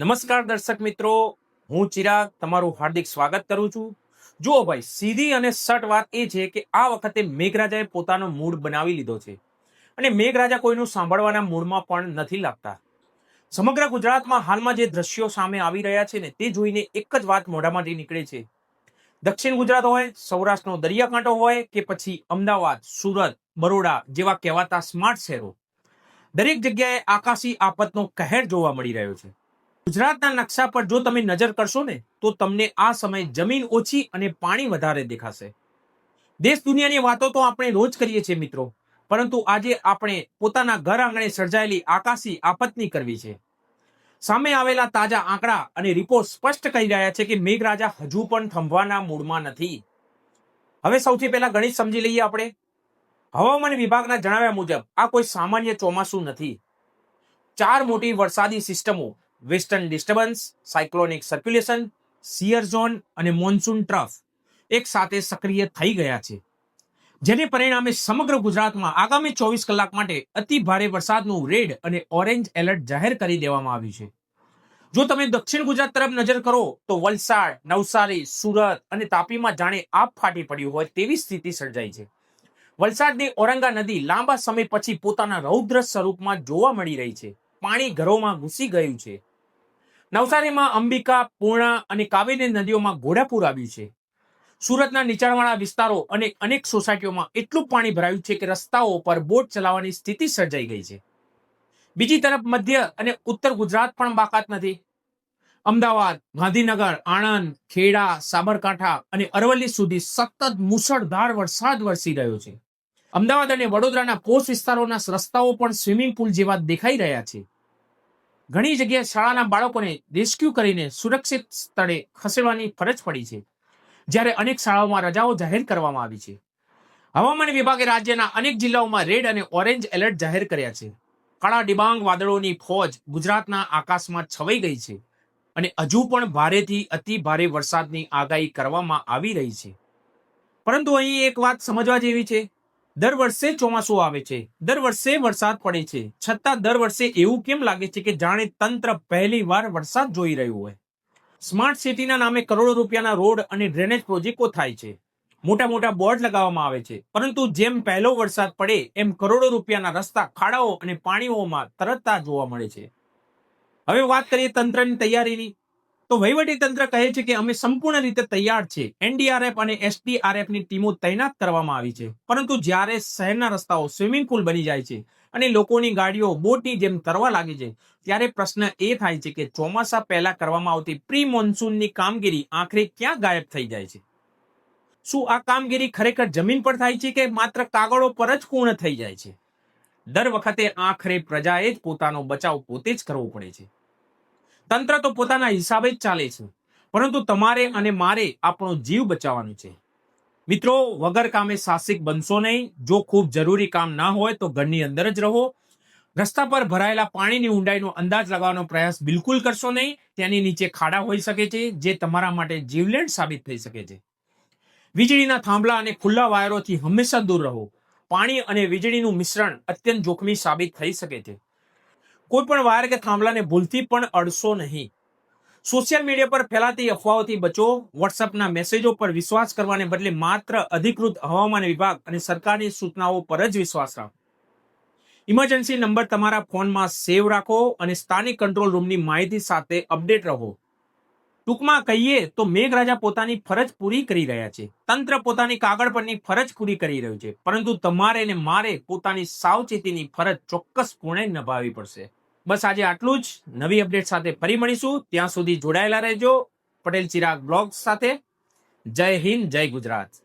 નમસ્કાર દર્શક મિત્રો, હું ચિરાગ તમારું હાર્દિક સ્વાગત કરું છું. જુઓ ભાઈ, સીધી અને સટ વાત એ છે કે આ વખતે મેઘરાજાએ પોતાનો મૂડ બનાવી લીધો છે અને મેઘરાજા કોઈનું સાંભળવાના મૂડમાં પણ નથી લાગતા. સમગ્ર ગુજરાતમાં હાલમાં જે દ્રશ્યો સામે આવી રહ્યા છે ને તે જોઈને એક જ વાત મોઢામાંથી નીકળે છે. દક્ષિણ ગુજરાત હોય, સૌરાષ્ટ્રનો દરિયાકાંઠો હોય કે પછી અમદાવાદ, સુરત, બરોડા જેવા કહેવાતા સ્માર્ટ શહેરો, દરેક જગ્યાએ આકાશી આફતનો કહેર જોવા મળી રહ્યો છે. ગુજરાતના નકશા પર જો તમે નજર કરશો ને તો તમને આ સમયે જમીન ઓછી અને પાણી વધારે દેખાશે. દેશ દુનિયાની વાતો તો આપણે રોજ કરીએ છીએ મિત્રો, પરંતુ આજે આપણે પોતાના ઘર આંગણે સર્જાયેલી આકાશી આફતની કરવી છે. સામે આવેલા તાજા આંકડા અને રિપોર્ટ સ્પષ્ટ કહી રહ્યા છે કે મેઘરાજા હજુ પણ થંભવાના મૂડમાં નથી. હવે સૌથી પહેલા ગણિત સમજી લઈએ આપણે. હવામાન વિભાગના જણાવ્યા મુજબ આ કોઈ સામાન્ય ચોમાસું નથી. 4 મોટી વરસાદી સિસ્ટમો, western disturbance, cyclonic circulation, shear zone અને મોન્સૂન ટ્રફ એક સાથે સક્રિય થઈ ગયા છે, જેને પરિણામે સમગ્ર ગુજરાતમાં આગામી 24 કલાક માટે અતિ ભારે વરસાદનું રેડ અને ઓરેન્જ એલર્ટ જાહેર કરી દેવામાં આવ્યું છે. જો તમે દક્ષિણ ગુજરાત તરફ નજર કરો તો વલસાડ, નવસારી, સુરત અને તાપીમાં જાણે આપ ફાટી પડ્યું હોય તેવી સ્થિતિ સર્જાઈ છે. વલસાડની ઔરંગા નદી લાંબા સમય પછી પોતાના રૌદ્ર સ્વરૂપમાં જોવા મળી રહી છે. પાણી ઘરોમાં ઘૂસી ગયું છે. નવસારીમાં અંબિકા, પૂર્ણા અને કાવેરી નદીઓમાં ઘોડાપૂર આવ્યું છે. સુરતના નીચાણવાળા વિસ્તારો અને અનેક સોસાયટીઓમાં એટલું પાણી ભરાયું છે કે રસ્તાઓ પર બોટ ચલાવવાની સ્થિતિ સર્જાઈ ગઈ છે. બીજી તરફ મધ્ય અને ઉત્તર ગુજરાત પણ બાકાત નથી. અમદાવાદ, ગાંધીનગર, આણંદ, ખેડા, સાબરકાંઠા અને અરવલ્લી સુધી સતત મુશળધાર વરસાદ વરસી રહ્યો છે. અમદાવાદ અને વડોદરાના પોસ્ટ વિસ્તારોના રસ્તાઓ પણ સ્વિમિંગ પુલ જેવા દેખાઈ રહ્યા છે. ઘણી જગ્યાએ શાળાના બાળકોને રેસ્ક્યુ કરીને સુરક્ષિત સ્થળે ખસેડવાની ફરજ પડી છે, જ્યારે અનેક શાળાઓમાં રજાઓ જાહેર કરવામાં આવી છે. હવામાન વિભાગે રાજ્યના અનેક જિલ્લાઓમાં રેડ અને ઓરેન્જ એલર્ટ જાહેર કર્યા છે. કાળા ડિબાંગ વાદળોની ફોજ ગુજરાતના આકાશમાં છવાઈ ગઈ છે અને હજુ પણ ભારેથી અતિ ભારે વરસાદની આગાહી કરવામાં આવી રહી છે. પરંતુ અહીં એક વાત સમજવા જેવી છે. દર વર્ષે ચોમાસું આવે છે, દર વર્ષે વરસાદ પડે છે, છતાં દર વર્ષે એવું કેમ લાગે છે કે જાણે તંત્ર પહેલી વાર વરસાદ જોઈ રહ્યું હોય. સ્માર્ટ સિટીના નામે કરોડો રૂપિયાના રોડ અને ડ્રેનેજ પ્રોજેક્ટો થાય છે, મોટા મોટા બોર્ડ લગાવવામાં આવે છે, પરંતુ જેમ પહેલો વરસાદ પડે એમ કરોડો રૂપિયાના રસ્તા, ખાડાઓ અને પાણીઓમાં તરતતા જોવા મળે છે. હવે વાત કરીએ તંત્રની તૈયારીની, તો વહીવટી તંત્ર કહે છે કે અમે સંપૂર્ણ રીતે તૈયાર છે. એનડીઆરએફ અને એસડીઆરએફની ટીમો તૈનાત કરવામાં આવી છે. પરંતુ જ્યારે શહેરના રસ્તાઓ સ્વિમિંગ પુલ બની જાય છે અને લોકોની ગાડીઓ બોટની જેમ તરવા લાગે છે, ત્યારે પ્રશ્ન એ થાય છે કે ચોમાસા પહેલા કરવામાં આવતી પ્રી મોન્સૂનની કામગીરી આખરે ક્યાં ગાયબ થઈ જાય છે? શું આ કામગીરી ખરેખર જમીન પર થાય છે કે માત્ર કાગળો પર જ પૂર્ણ થઈ જાય છે? દર વખતે આખરે પ્રજાએ જ પોતાનો બચાવ પોતે જ કરવો પડે છે. તંત્ર તો પોતાના હિસાબે જ ચાલે છે, પરંતુ તમારે અને મારે આપણો જીવ બચાવવાનો છે. મિત્રો, વગર કામે સાહસિક બનશો નહીં. જો ખૂબ જરૂરી કામ ના હોય તો ઘરની અંદર જ રહો. રસ્તા પર ભરાયેલા પાણીની ઊંડાઈનો અંદાજ લગાવવાનો પ્રયાસ બિલકુલ કરશો નહીં. તેની નીચે ખાડા હોઈ શકે છે જે તમારા માટે જીવલેણ સાબિત થઈ શકે છે. વીજળીના થાંભલા અને ખુલ્લા વાયરોથી હંમેશા દૂર રહો. પાણી અને વીજળીનું મિશ્રણ અત્યંત જોખમી સાબિત થઈ શકે છે. કોઈ પણ વાયર કે થાંભલાને ભૂલથી પણ અડશો નહીં. સોશિયલ મીડિયા પર ફેલાતી અફવાઓથી બચો. વોટ્સએપના મેસેજો પર વિશ્વાસ કરવાને બદલે માત્ર અધિકૃત હવામાન વિભાગ અને સરકારની સૂચનાઓ પર જ વિશ્વાસ રાખો. ઇમરજન્સી નંબર તમારા ફોનમાં સેવ રાખો અને સ્થાનિક કંટ્રોલ રૂમની માહિતી સાથે અપડેટ રહો. ટૂંકમાં કહીએ તો મેઘરાજા પોતાની ફરજ પૂરી કરી રહ્યા છે. તંત્ર પોતાની કાગળ પરની ફરજ પૂરી કરી રહ્યું છે, પરંતુ તમારે ને મારે પોતાની સાવચેતીની ફરજ ચોક્કસપણે નિભાવવી પડશે. બસ આજે આટલું જ. નવી અપડેટ સાથે ફરી મળીશું. ત્યાં સુધી જોડાયેલા રહેજો પટેલ ચિરાગ બ્લોગ્સ સાથે. જય હિન્દ, જય ગુજરાત.